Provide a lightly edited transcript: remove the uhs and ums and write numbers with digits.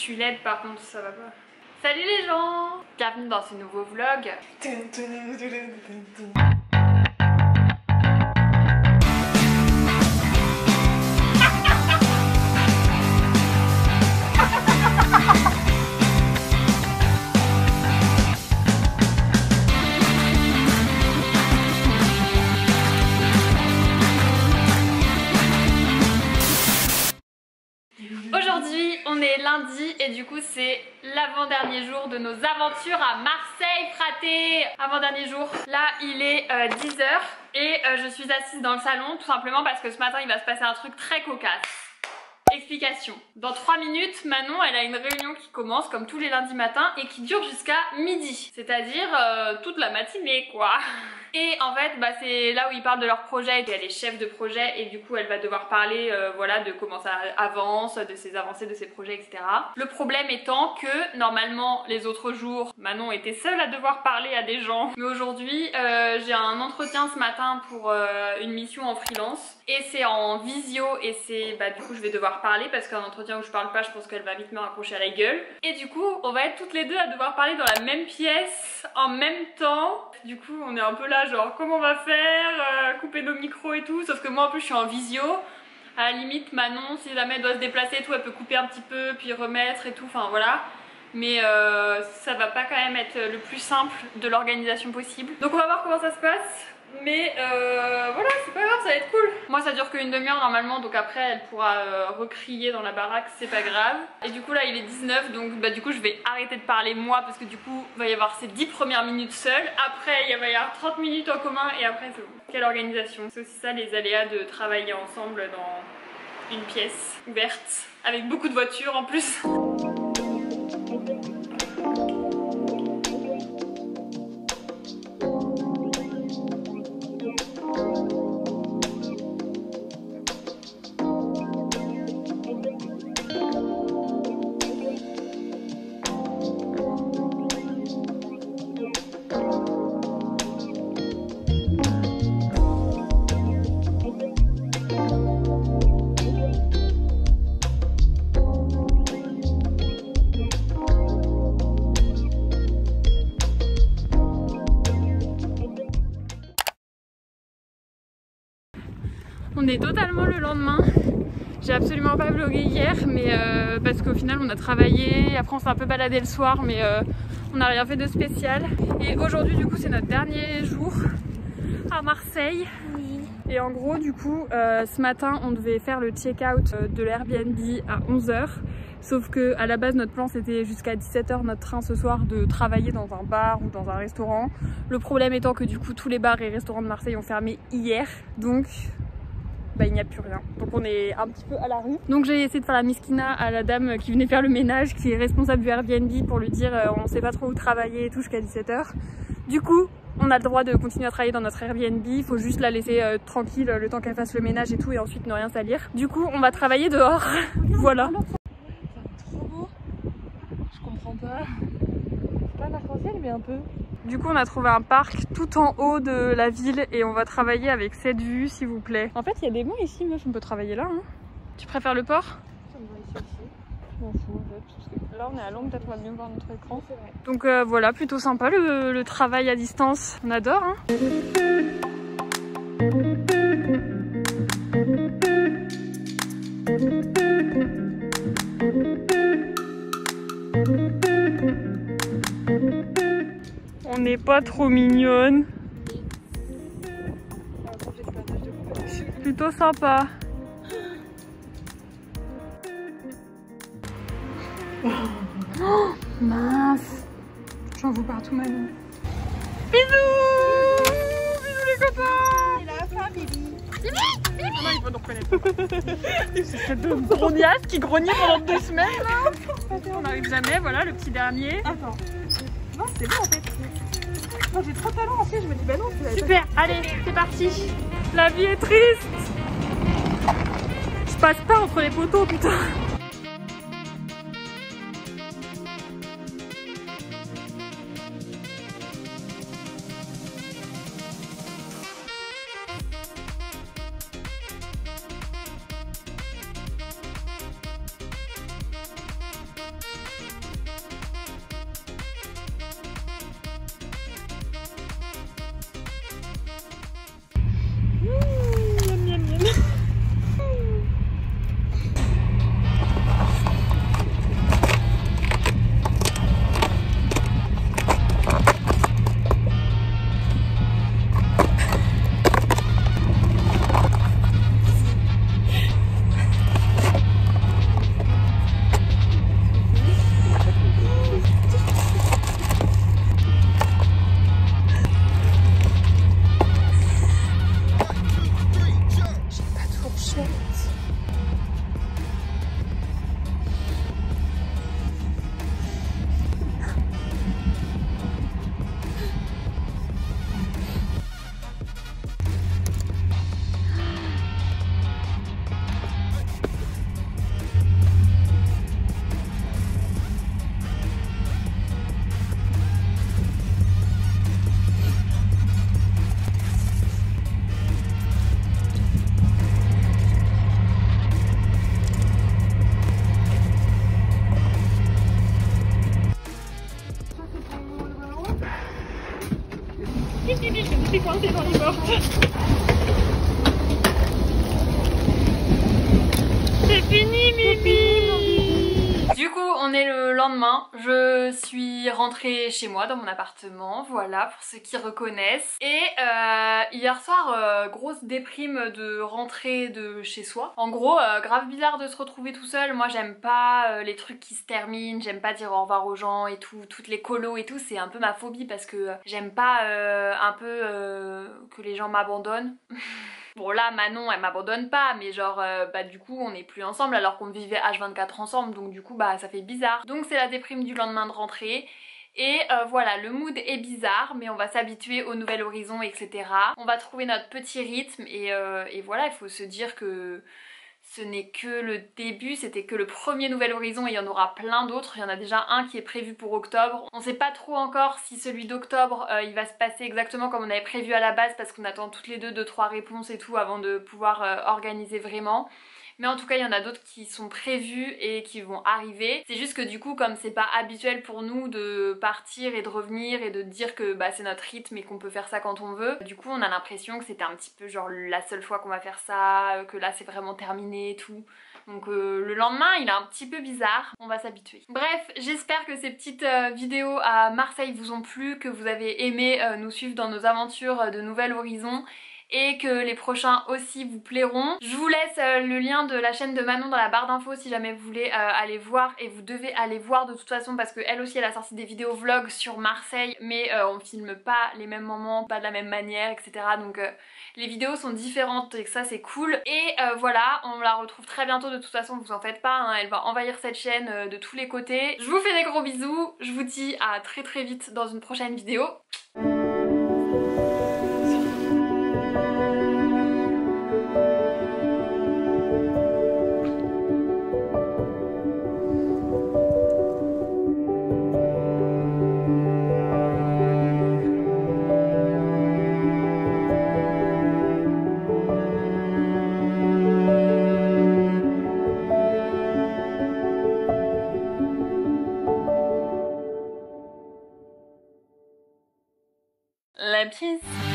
suis laide par contre, ça va pas. Salut les gens! Bienvenue dans ce nouveau vlog. Aujourd'hui on est lundi et du coup c'est l'avant-dernier jour de nos aventures à Marseille, fraté. Avant-dernier jour, là il est 10h et je suis assise dans le salon tout simplement parce que ce matin il va se passer un truc très cocasse. Explication. Dans 3 minutes, Manon elle a une réunion qui commence comme tous les lundis matins et qui dure jusqu'à midi. C'est-à-dire toute la matinée quoi. Et en fait bah, c'est là où ils parlent de leur projet et elle est chef de projet et du coup elle va devoir parler voilà, de comment ça avance, de ses avancées, de ses projets etc. Le problème étant que normalement les autres jours Manon était seule à devoir parler à des gens. Mais aujourd'hui j'ai un entretien ce matin pour une mission en freelance. Et c'est en visio et c'est bah du coup je vais devoir parler parce qu'un entretien où je parle pas je pense qu'elle va vite me raccrocher à la gueule. Et du coup on va être toutes les deux à devoir parler dans la même pièce en même temps. Du coup on est un peu là genre comment on va faire, couper nos micros et tout. Sauf que moi en plus je suis en visio. À la limite Manon si jamais elle doit se déplacer et tout elle peut couper un petit peu puis remettre et tout, enfin voilà. Mais ça va pas quand même être le plus simple de l'organisation possible. Donc on va voir comment ça se passe. Mais voilà, c'est pas grave, ça va être cool. Moi ça dure qu'une demi-heure normalement, donc après elle pourra recrier dans la baraque, c'est pas grave. Et du coup là il est 19, donc bah du coup je vais arrêter de parler moi parce que du coup il va y avoir ces 10 premières minutes seules. Après il va y avoir 30 minutes en commun et après c'est bon. Quelle organisation. C'est aussi ça les aléas de travailler ensemble dans une pièce ouverte avec beaucoup de voitures en plus. On est totalement le lendemain. J'ai absolument pas vlogué hier, mais parce qu'au final on a travaillé, après on s'est un peu baladé le soir, mais on n'a rien fait de spécial. Et aujourd'hui du coup c'est notre dernier jour à Marseille. Oui. Et en gros du coup ce matin on devait faire le check-out de l'Airbnb à 11h. Sauf que à la base notre plan c'était jusqu'à 17h notre train ce soir de travailler dans un bar ou dans un restaurant. Le problème étant que du coup tous les bars et restaurants de Marseille ont fermé hier, donc bah, il n'y a plus rien. Donc on est un petit peu à la rue. Donc j'ai essayé de faire la miskina à la dame qui venait faire le ménage, qui est responsable du Airbnb, pour lui dire on sait pas trop où travailler et tout jusqu'à 17h. Du coup on a le droit de continuer à travailler dans notre Airbnb, il faut juste la laisser tranquille le temps qu'elle fasse le ménage et tout et ensuite ne rien salir. Du coup on va travailler dehors. Voilà. Trop beau. Je comprends pas. C'est pas un arc-en-ciel mais un peu. Du coup on a trouvé un parc tout en haut de la ville et on va travailler avec cette vue s'il vous plaît. En fait il y a des bancs ici meuf, on peut travailler là hein. Tu préfères le port? Ça me va ici aussi. Je m'en fous en fait, parce que là on est à l'ombre, peut-être on va mieux voir notre écran. Donc voilà, plutôt sympa le travail à distance, on adore hein. On n'est pas trop mignonne. Plutôt sympa. Oh, mince. J'en veux partout maintenant. Bisous. Bisous les copains. Il a faim, Bibi. Non, il va nous reconnaître. C'est cette grognasse qui grognait pendant 2 semaines là. On n'arrive jamais, voilà le petit dernier. Attends. Non, c'est bon en fait. Non, j'ai trop de talent en fait, je me dis bah non, c'est super, allez, c'est parti. La vie est triste. Je passe pas entre les poteaux, putain. lendemain, je suis rentrée chez moi dans mon appartement, voilà, pour ceux qui reconnaissent. Et hier soir, grosse déprime de rentrer de chez soi. En gros, grave bizarre de se retrouver tout seul. Moi j'aime pas les trucs qui se terminent, j'aime pas dire au revoir aux gens et tout, toutes les colos et tout, c'est un peu ma phobie parce que j'aime pas un peu que les gens m'abandonnent. Bon là Manon elle m'abandonne pas mais genre bah du coup on n'est plus ensemble alors qu'on vivait H24 ensemble donc du coup bah ça fait bizarre. Donc c'est la déprime du lendemain de rentrée. Et voilà, le mood est bizarre mais on va s'habituer au nouvel horizon etc. On va trouver notre petit rythme et voilà, il faut se dire que ce n'est que le début, c'était que le premier nouvel horizon et il y en aura plein d'autres. Il y en a déjà un qui est prévu pour octobre. On sait pas trop encore si celui d'octobre il va se passer exactement comme on avait prévu à la base parce qu'on attend toutes les deux 2-3 réponses et tout avant de pouvoir organiser vraiment. Mais en tout cas il y en a d'autres qui sont prévus et qui vont arriver. C'est juste que du coup comme c'est pas habituel pour nous de partir et de revenir et de dire que bah, c'est notre rythme et qu'on peut faire ça quand on veut, du coup on a l'impression que c'était un petit peu genre la seule fois qu'on va faire ça, que là c'est vraiment terminé et tout. Donc le lendemain il est un petit peu bizarre, on va s'habituer. Bref, j'espère que ces petites vidéos à Marseille vous ont plu, que vous avez aimé nous suivre dans nos aventures de Nouvel Horizon et que les prochains aussi vous plairont. Je vous laisse le lien de la chaîne de Manon dans la barre d'infos si jamais vous voulez aller voir, et vous devez aller voir de toute façon parce qu'elle aussi elle a sorti des vidéos vlogs sur Marseille mais on filme pas les mêmes moments, pas de la même manière etc. Donc les vidéos sont différentes et que ça c'est cool. Et voilà, on la retrouve très bientôt de toute façon, vous en faites pas, hein, elle va envahir cette chaîne de tous les côtés. Je vous fais des gros bisous, je vous dis à très très vite dans une prochaine vidéo. La pisse.